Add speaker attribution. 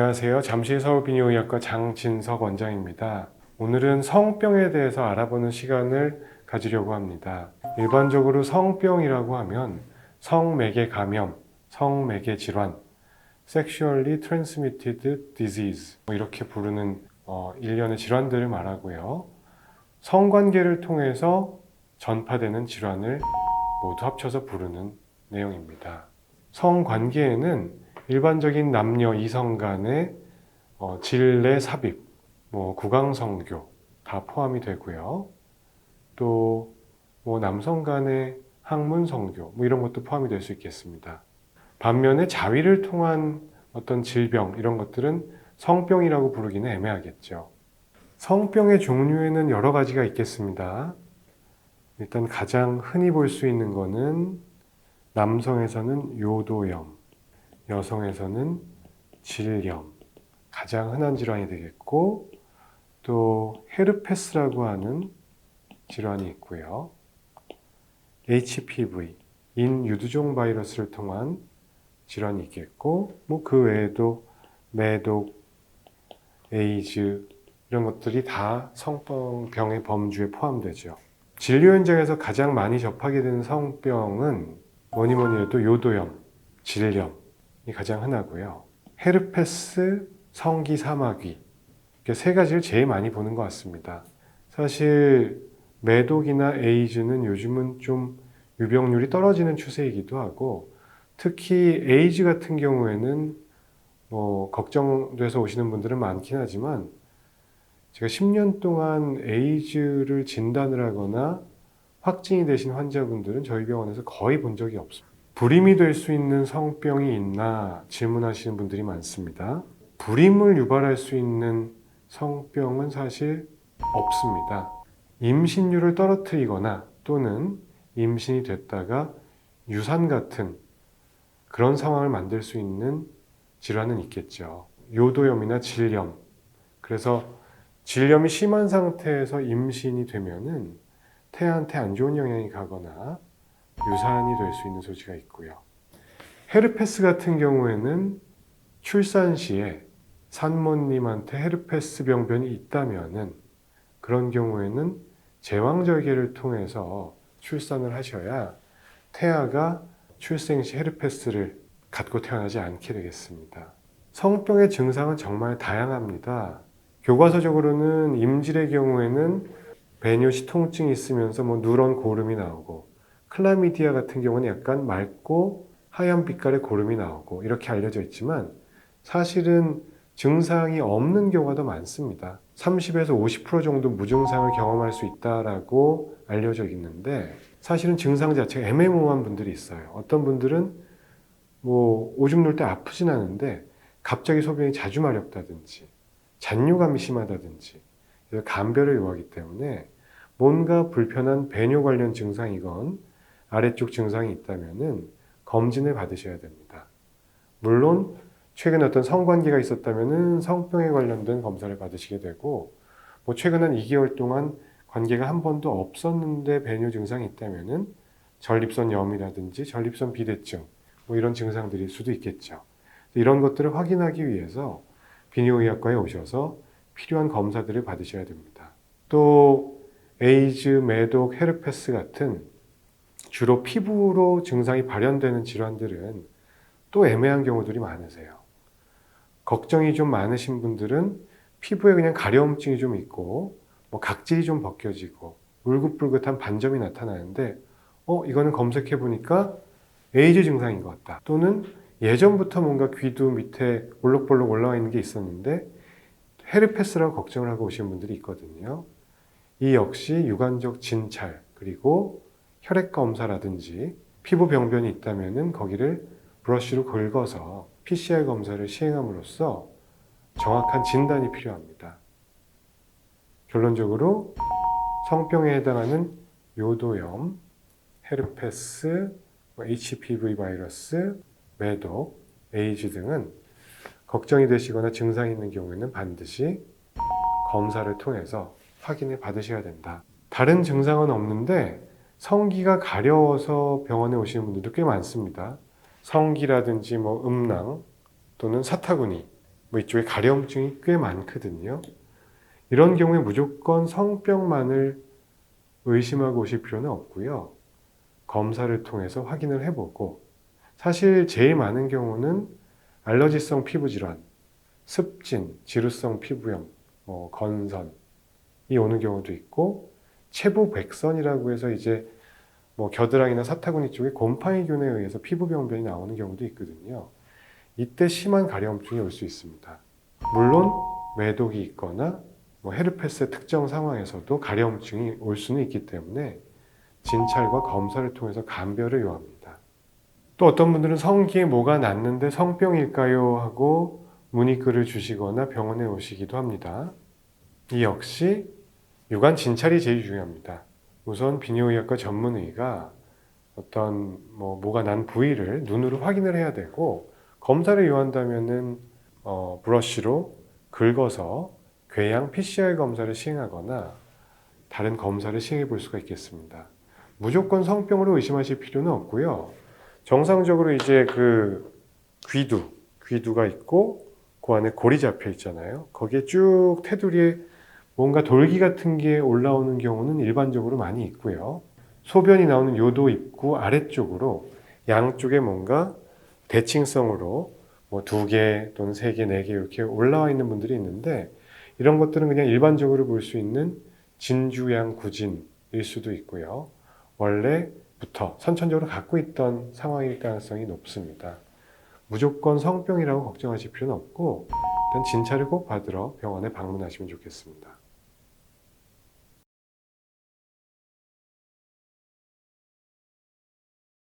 Speaker 1: 안녕하세요. 잠실 서울비뇨의학과 장진석 원장입니다. 오늘은 성병에 대해서 알아보는 시간을 가지려고 합니다. 일반적으로 성병이라고 하면 성매개 감염, 성매개 질환, Sexually Transmitted Disease 이렇게 부르는 일련의 질환들을 말하고요. 성관계를 통해서 전파되는 질환을 모두 합쳐서 부르는 내용입니다. 성관계에는 일반적인 남녀 이성 간의 질내 삽입, 구강성교 다 포함이 되고요. 또 남성 간의 항문성교 이런 것도 포함이 될 수 있겠습니다. 반면에 자위를 통한 어떤 질병 이런 것들은 성병이라고 부르기는 애매하겠죠. 성병의 종류에는 여러 가지가 있겠습니다. 일단 가장 흔히 볼 수 있는 거는 남성에서는 요도염, 여성에서는 질염, 가장 흔한 질환이 되겠고, 또 헤르페스라고 하는 질환이 있고요. HPV, 인유두종 바이러스를 통한 질환이 있겠고, 그 외에도 매독, 에이즈 이런 것들이 다 성병의 범주에 포함되죠. 진료 현장에서 가장 많이 접하게 되는 성병은 뭐니 해도 요도염, 질염이 가장 흔하고요. 헤르페스, 성기사마귀 이렇게 세 가지를 제일 많이 보는 것 같습니다. 사실 매독이나 에이즈는 요즘은 좀 유병률이 떨어지는 추세이기도 하고, 특히 에이즈 같은 경우에는 걱정돼서 오시는 분들은 많긴 하지만, 제가 10년 동안 에이즈를 진단을 하거나 확진이 되신 환자분들은 저희 병원에서 거의 본 적이 없습니다. 불임이 될 수 있는 성병이 있나 질문하시는 분들이 많습니다. 불임을 유발할 수 있는 성병은 사실 없습니다. 임신율을 떨어뜨리거나 또는 임신이 됐다가 유산 같은 그런 상황을 만들 수 있는 질환은 있겠죠. 요도염이나 질염. 그래서 질염이 심한 상태에서 임신이 되면은 태아한테 안 좋은 영향이 가거나 유산이 될 수 있는 소지가 있고요. 헤르페스 같은 경우에는 출산 시에 산모님한테 헤르페스 병변이 있다면은 그런 경우에는 제왕절개를 통해서 출산을 하셔야 태아가 출생 시 헤르페스를 갖고 태어나지 않게 되겠습니다. 성병의 증상은 정말 다양합니다. 교과서적으로는 임질의 경우에는 배뇨시 통증이 있으면서 누런 고름이 나오고, 클라미디아 같은 경우는 약간 맑고 하얀 빛깔의 고름이 나오고 이렇게 알려져 있지만, 사실은 증상이 없는 경우가 더 많습니다. 30에서 50% 정도 무증상을 경험할 수 있다라고 알려져 있는데, 사실은 증상 자체가 애매모호한 분들이 있어요. 어떤 분들은 오줌 눌 때 아프진 않은데 갑자기 소변이 자주 마렵다든지 잔뇨감이 심하다든지 간별을 요하기 때문에 뭔가 불편한 배뇨 관련 증상이건 아래쪽 증상이 있다면은 검진을 받으셔야 됩니다. 물론 최근에 어떤 성관계가 있었다면은 성병에 관련된 검사를 받으시게 되고, 최근 한 2개월 동안 관계가 한 번도 없었는데 배뇨 증상이 있다면은 전립선 염이라든지 전립선 비대증 이런 증상들일 수도 있겠죠. 이런 것들을 확인하기 위해서 비뇨의학과에 오셔서 필요한 검사들을 받으셔야 됩니다. 또 에이즈, 매독, 헤르페스 같은 주로 피부로 증상이 발현되는 질환들은 또 애매한 경우들이 많으세요. 걱정이 좀 많으신 분들은 피부에 그냥 가려움증이 좀 있고 각질이 좀 벗겨지고 울긋불긋한 반점이 나타나는데 이거는 검색해 보니까 에이즈 증상인 것 같다. 또는 예전부터 뭔가 귀두 밑에 볼록볼록 올라와 있는 게 있었는데 헤르페스라고 걱정을 하고 오신 분들이 있거든요. 이 역시 유관적 진찰, 그리고 혈액 검사라든지 피부 병변이 있다면은 거기를 브러쉬로 긁어서 PCR 검사를 시행함으로써 정확한 진단이 필요합니다. 결론적으로 성병에 해당하는 요도염, 헤르페스, HPV 바이러스, 매독, 에이즈 등은 걱정이 되시거나 증상이 있는 경우에는 반드시 검사를 통해서 확인을 받으셔야 된다. 다른 증상은 없는데 성기가 가려워서 병원에 오시는 분들도 꽤 많습니다. 성기라든지 음낭 또는 사타구니 뭐 이쪽에 가려움증이 꽤 많거든요. 이런 경우에 무조건 성병만을 의심하고 오실 필요는 없고요. 검사를 통해서 확인을 해보고, 사실 제일 많은 경우는 알러지성 피부질환, 습진, 지루성 피부염, 건선이 오는 경우도 있고, 체부백선이라고 해서 이제 겨드랑이나 사타구니 쪽에 곰팡이균에 의해서 피부병변이 나오는 경우도 있거든요. 이때 심한 가려움증이 올 수 있습니다. 물론 매독이 있거나 헤르페스 특정 상황에서도 가려움증이 올 수는 있기 때문에 진찰과 검사를 통해서 감별을 요합니다. 또 어떤 분들은 성기에 뭐가 났는데 성병일까요? 하고 문의글을 주시거나 병원에 오시기도 합니다. 이 역시 유관 진찰이 제일 중요합니다. 우선 비뇨의학과 전문의가 어떤 뭐가 난 부위를 눈으로 확인을 해야 되고, 검사를 요한다면은 브러쉬로 긁어서 궤양 PCR 검사를 시행하거나 다른 검사를 시행해 볼 수가 있겠습니다. 무조건 성병으로 의심하실 필요는 없고요. 정상적으로 이제 그 귀두가 있고 그 안에 골이 잡혀 있잖아요. 거기에 쭉 테두리에 뭔가 돌기 같은 게 올라오는 경우는 일반적으로 많이 있고요. 소변이 나오는 요도 입구 아래쪽으로 양쪽에 뭔가 대칭성으로 2개 또는 3개, 4개 이렇게 올라와 있는 분들이 있는데, 이런 것들은 그냥 일반적으로 볼 수 있는 진주양구진일 수도 있고요. 원래부터 선천적으로 갖고 있던 상황일 가능성이 높습니다. 무조건 성병이라고 걱정하실 필요는 없고, 일단 진찰을 꼭 받으러 병원에 방문하시면 좋겠습니다.